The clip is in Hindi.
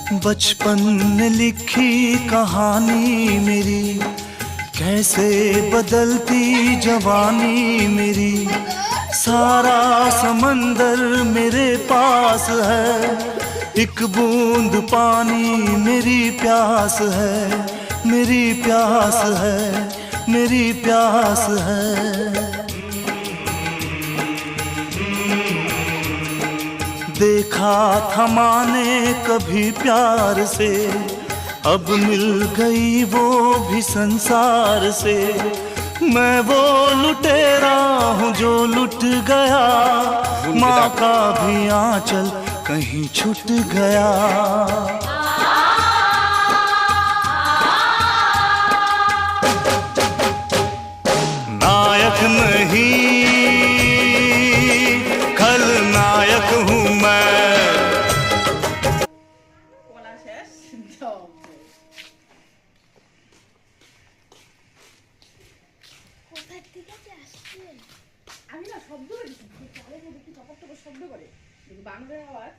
बचपन ने लिखी कहानी मेरी, कैसे बदलती जवानी मेरी। सारा समंदर मेरे पास है, एक बूंद पानी मेरी प्यास है, मेरी प्यास है, मेरी प्यास है। देखा था माने कभी प्यार से, अब मिल गई वो भी संसार से। मैं वो लुटेरा हूँ जो लुट गया, माँ का भी आंचल कहीं छूट गया। नायक नहीं खलनायक हूँ मैं। আমি না শব্দ করেছি, শব্দ করে বাংলার আওয়াজ